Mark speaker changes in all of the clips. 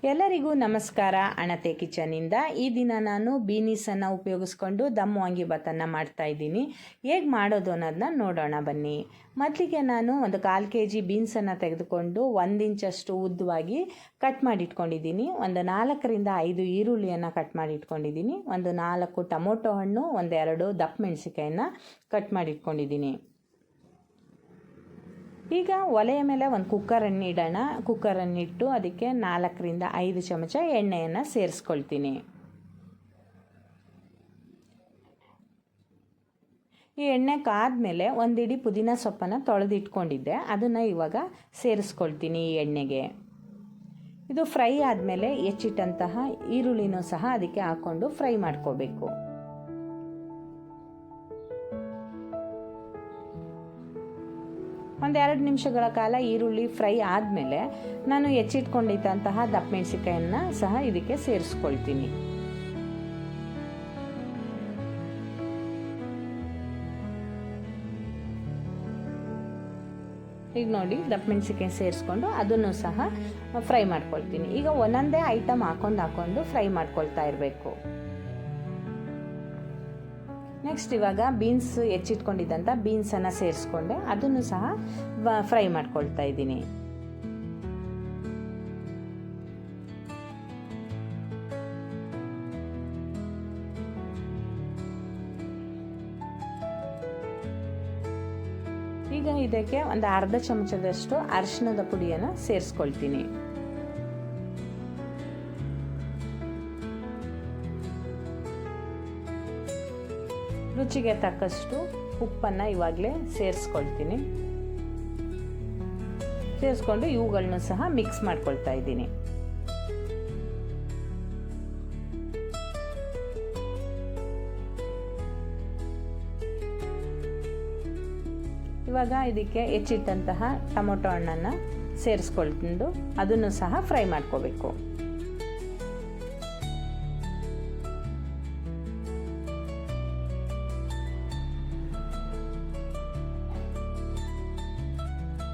Speaker 1: ಎಲ್ಲರಿಗೂ ನಮಸ್ಕಾರ. ಅಣತೆ ಕಿಚನಿಂದ ಈ ದಿನ ನಾನು ಬೀನೀಸನ್ನು ಉಪಯೋಗಿಸ್ಕೊಂಡು ದಮ್ ವಾಂಗಿಬಾತನ್ನು ಮಾಡ್ತಾ ಇದ್ದೀನಿ. ಹೇಗೆ ಮಾಡೋದು ಅನ್ನೋದನ್ನ ನೋಡೋಣ ಬನ್ನಿ. ಮೊದಲಿಗೆ ನಾನು ಒಂದು 1/4 kg ಬೀನ್ಸನ್ನು ತೆಗೆದುಕೊಂಡು 1 ಇಂಚಷ್ಟು ಉದ್ದವಾಗಿ ಕಟ್ ಮಾಡಿಟ್ಕೊಂಡಿದ್ದೀನಿ. ಒಂದು 4ರಿಂದ 5 ಈರುಳ್ಳಿಯನ್ನು ಕಟ್ ಮಾಡಿಟ್ಕೊಂಡಿದ್ದೀನಿ. ಒಂದು 4 ಟೊಮೊಟೊ ಹಣ್ಣು, 1-2 ದಪ್ಪ ಮೆಣಸಿಕಾಯನ್ನು ಕಟ್ ಮಾಡಿಟ್ಕೊಂಡಿದ್ದೀನಿ. ಈಗ ಒಲೆಯ ಮೇಲೆ ಒಂದು ಕುಕ್ಕರನ್ನು ಇಡೋಣ. ಕುಕ್ಕರನ್ನಿಟ್ಟು ಅದಕ್ಕೆ 4ರಿಂದ 5 ಚಮಚ ಎಣ್ಣೆಯನ್ನು ಸೇರಿಸ್ಕೊಳ್ತೀನಿ. ಈ ಎಣ್ಣೆ ಕಾದ್ಮೇಲೆ ಒಂದಿಡಿ ಪುದೀನ ಸೊಪ್ಪನ್ನು ತೊಳೆದಿಟ್ಕೊಂಡಿದ್ದೆ, ಅದನ್ನು ಇವಾಗ ಸೇರಿಸ್ಕೊಳ್ತೀನಿ ಈ ಎಣ್ಣೆಗೆ. ಇದು ಫ್ರೈ ಆದಮೇಲೆ ಹೆಚ್ಚಿಟ್ಟಂತಹ ಈರುಳ್ಳಿನೂ ಸಹ ಅದಕ್ಕೆ ಹಾಕ್ಕೊಂಡು ಫ್ರೈ ಮಾಡ್ಕೋಬೇಕು. ಒಂದು 2 ನಿಮಿಷಗಳ ಕಾಲ ಈರುಳ್ಳಿ ಫ್ರೈ ಆದಮೇಲೆ ನಾನು ಹೆಚ್ಚಿಟ್ಕೊಂಡಿದ್ದಂತಹ ದಪ್ಪ ಮೆಣಸಿಕಾಯನ್ನು ಸಹ ಇದಕ್ಕೆ ಸೇರಿಸ್ಕೊಳ್ತೀನಿ. ಈಗ ನೋಡಿ, ದಪ್ಪ ಮೆಣಸಿಕಾಯಿ ಸೇರಿಸ್ಕೊಂಡು ಅದನ್ನು ಸಹ ಫ್ರೈ ಮಾಡ್ಕೊಳ್ತೀನಿ. ಈಗ ಒಂದೊಂದೇ ಐಟಮ್ ಹಾಕೊಂಡು ಫ್ರೈ ಮಾಡ್ಕೊಳ್ತಾ ಇರಬೇಕು. ನೆಕ್ಸ್ಟ್ ಇವಾಗ ಬೀನ್ಸ್ ಹೆಚ್ಚಿಟ್ಕೊಂಡಿದ್ದಂಥ ಬೀನ್ಸನ್ನು ಸೇರಿಸ್ಕೊಂಡೆ, ಅದನ್ನು ಸಹ ಫ್ರೈ ಮಾಡ್ಕೊಳ್ತಾ ಇದ್ದೀನಿ. ಈಗ ಇದಕ್ಕೆ ಒಂದು ಅರ್ಧ ಚಮಚದಷ್ಟು ಅರಿಶಿಣದ ಪುಡಿಯನ್ನು ಸೇರಿಸ್ಕೊಳ್ತೀನಿ. ರುಚಿಗೆ ತಕ್ಕಷ್ಟು ಉಪ್ಪನ್ನು ಇವಾಗಲೇ ಸೇರಿಸ್ಕೊಳ್ತೀನಿ. ಸೇರಿಸ್ಕೊಂಡು ಇವುಗಳನ್ನು ಸಹ ಮಿಕ್ಸ್ ಮಾಡ್ಕೊಳ್ತಾ ಇದ್ದೀನಿ. ಇವಾಗ ಇದಕ್ಕೆ ಹೆಚ್ಚಿಟ್ಟಂತಹ ಟೊಮೊಟೊ ಹಣ್ಣನ್ನು ಸೇರಿಸ್ಕೊಳ್ಕೊಂಡು ಅದನ್ನು ಸಹ ಫ್ರೈ ಮಾಡ್ಕೋಬೇಕು.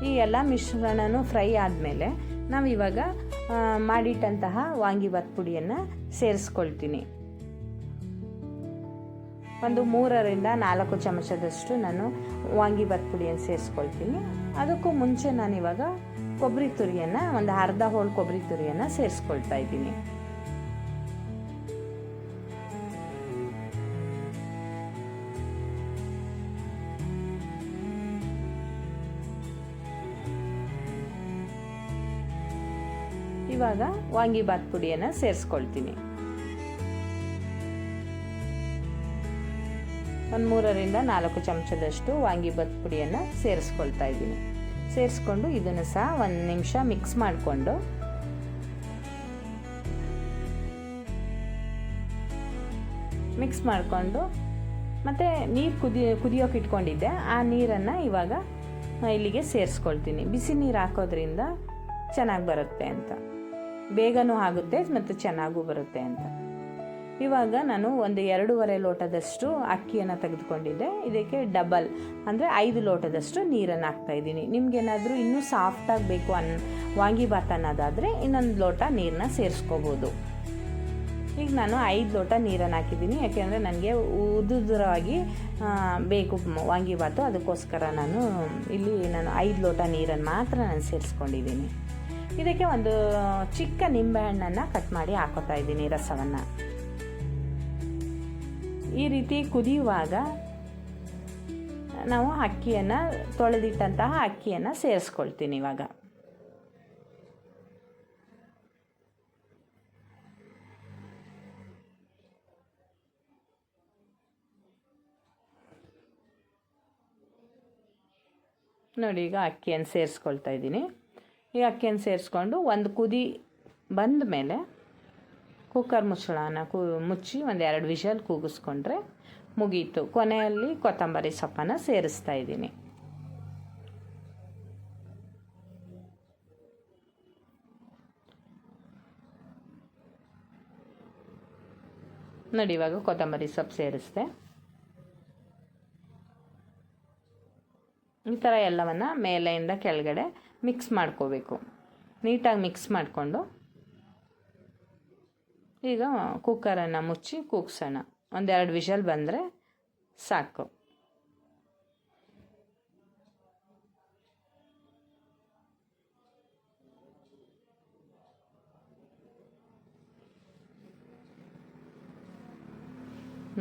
Speaker 1: ಈ ಎಲ್ಲ ಮಿಶ್ರಣನೂ ಫ್ರೈ ಆದಮೇಲೆ ನಾವು ಇವಾಗ ಮಾಡಿಟ್ಟಂತಹ ವಾಂಗಿಬಾತ್ ಪುಡಿಯನ್ನು ಸೇರಿಸ್ಕೊಳ್ತೀನಿ. ಒಂದು 3ರಿಂದ 4 ಚಮಚದಷ್ಟು ನಾನು ವಾಂಗಿಬಾತ್ ಪುಡಿಯನ್ನು ಸೇರಿಸ್ಕೊಳ್ತೀನಿ. ಅದಕ್ಕೂ ಮುಂಚೆ ನಾನು ಇವಾಗ ಕೊಬ್ಬರಿ ತುರಿಯನ್ನು, ಒಂದು ಅರ್ಧ ಹೋಳು ಕೊಬ್ಬರಿ ತುರಿಯನ್ನು ಸೇರಿಸ್ಕೊಳ್ತಾ ಇದ್ದೀನಿ. ಇವಾಗ ವಾಂಗಿಬಾತ್ ಪುಡಿಯನ್ನು ಸೇರಿಸ್ಕೊಳ್ತೀನಿ. ಒಂದು 3ರಿಂದ 4 ಚಮಚದಷ್ಟು ವಾಂಗಿಬಾತ್ ಪುಡಿಯನ್ನು ಸೇರಿಸ್ಕೊಳ್ತಾ ಇದ್ದೀನಿ. ಸೇರಿಸ್ಕೊಂಡು ಇದನ್ನು ಸಹ 1 ನಿಮಿಷ ಮಿಕ್ಸ್ ಮಾಡಿಕೊಂಡು ಮತ್ತು ನೀರು ಕುದಿಯೋಕೆ ಇಟ್ಕೊಂಡಿದ್ದೆ, ಆ ನೀರನ್ನು ಇವಾಗ ಇಲ್ಲಿಗೆ ಸೇರಿಸ್ಕೊಳ್ತೀನಿ. ಬಿಸಿ ನೀರು ಹಾಕೋದ್ರಿಂದ ಚೆನ್ನಾಗಿ ಬರುತ್ತೆ ಅಂತ, ಬೇಗನೂ ಆಗುತ್ತೆ ಮತ್ತು ಚೆನ್ನಾಗೂ ಬರುತ್ತೆ ಅಂತ. ಇವಾಗ ನಾನು ಒಂದು 2.5 ಲೋಟದಷ್ಟು ಅಕ್ಕಿಯನ್ನು ತೆಗೆದುಕೊಂಡಿದ್ದೆ. ಇದಕ್ಕೆ ಡಬಲ್ ಅಂದರೆ 5 ಲೋಟದಷ್ಟು ನೀರನ್ನು ಹಾಕ್ತಾಯಿದ್ದೀನಿ. ನಿಮಗೇನಾದರೂ ಇನ್ನೂ ಸಾಫ್ಟಾಗಿ ಬೇಕು ವಾಂಗಿಬಾತ್ ಅನ್ನೋದಾದರೆ ಇನ್ನೊಂದು ಲೋಟ ನೀರನ್ನ ಸೇರಿಸ್ಕೋಬೋದು. ಈಗ ನಾನು 5 ಲೋಟ ನೀರನ್ನು ಹಾಕಿದ್ದೀನಿ, ಯಾಕೆಂದರೆ ನನಗೆ ಉದುರಾಗಿ ಬೇಕು ವಾಂಗಿಬಾತು. ಅದಕ್ಕೋಸ್ಕರ ನಾನು 5 ಲೋಟ ನೀರನ್ನು ಮಾತ್ರ ನಾನು ಸೇರಿಸ್ಕೊಂಡಿದ್ದೀನಿ. ಇದಕ್ಕೆ ಒಂದು ಚಿಕ್ಕ ನಿಂಬೆಹಣ್ಣನ್ನು ಕಟ್ ಮಾಡಿ ಹಾಕೋತಾ ಇದ್ದೀನಿ, ರಸವನ್ನು. ಈ ರೀತಿ ಕುದಿಯುವಾಗ ನಾವು ತೊಳೆದಿಟ್ಟಂತಹ ಅಕ್ಕಿಯನ್ನು ಸೇರಿಸ್ಕೊಳ್ತೀನಿ. ಇವಾಗ ನೋಡಿ, ಈಗ ಅಕ್ಕಿಯನ್ನು ಸೇರಿಸ್ಕೊಳ್ತಾ ಇದ್ದೀನಿ. ಈ ಅಕ್ಕಿಯನ್ನು ಸೇರಿಸ್ಕೊಂಡು ಒಂದು ಕುದಿ ಬಂದ ಮೇಲೆ ಕುಕ್ಕರ್ ಮುಚ್ಚಳನ ಮುಚ್ಚಿ 1-2 ವಿಷಲ್ ಕೂಗಿಸ್ಕೊಂಡ್ರೆ ಮುಗೀತು. ಕೊನೆಯಲ್ಲಿ ಕೊತ್ತಂಬರಿ ಸೊಪ್ಪನ್ನು ಸೇರಿಸ್ತಾ ಇದ್ದೀನಿ. ನೋಡಿ, ಇವಾಗ ಕೊತ್ತಂಬರಿ ಸೊಪ್ಪು ಸೇರಿಸ್ದೆ. ಈ ಥರ ಎಲ್ಲವನ್ನು ಮೇಲೆಯಿಂದ ಕೆಳಗಡೆ ಮಿಕ್ಸ್ ಮಾಡ್ಕೋಬೇಕು. ನೀಟಾಗಿ ಮಿಕ್ಸ್ ಮಾಡಿಕೊಂಡು ಈಗ ಕುಕ್ಕರನ್ನು ಮುಚ್ಚಿ ಕೂಗ್ಸೋಣ. ಒಂದೆರಡು ವಿಷಲ್ ಬಂದರೆ ಸಾಕು.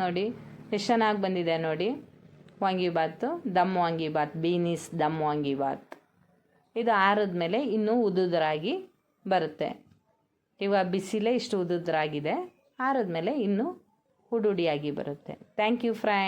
Speaker 1: ನೋಡಿ ಎಷ್ಟು ಚೆನ್ನಾಗಿ ಬಂದಿದೆ ನೋಡಿ ವಾಂಗಿಬಾತು, ದಮ್ ವಾಂಗಿಬಾತ್, ಬೀನೀಸ್ ದಮ್ ವಾಂಗಿಬಾತ್. ಇದು ಆರಿದ್ಮೇಲೆ ಇನ್ನೂ ಉದುದ್ರಾಗಿ ಬರುತ್ತೆ. ಇವಾಗ ಬಿಸಿಲೇ ಇಷ್ಟು ಉದುದ್ರಾಗಿದೆ, ಆರಿದ್ಮೇಲೆ ಇನ್ನೂ ಹುಡುಡಿಯಾಗಿ ಬರುತ್ತೆ. Thank you friends.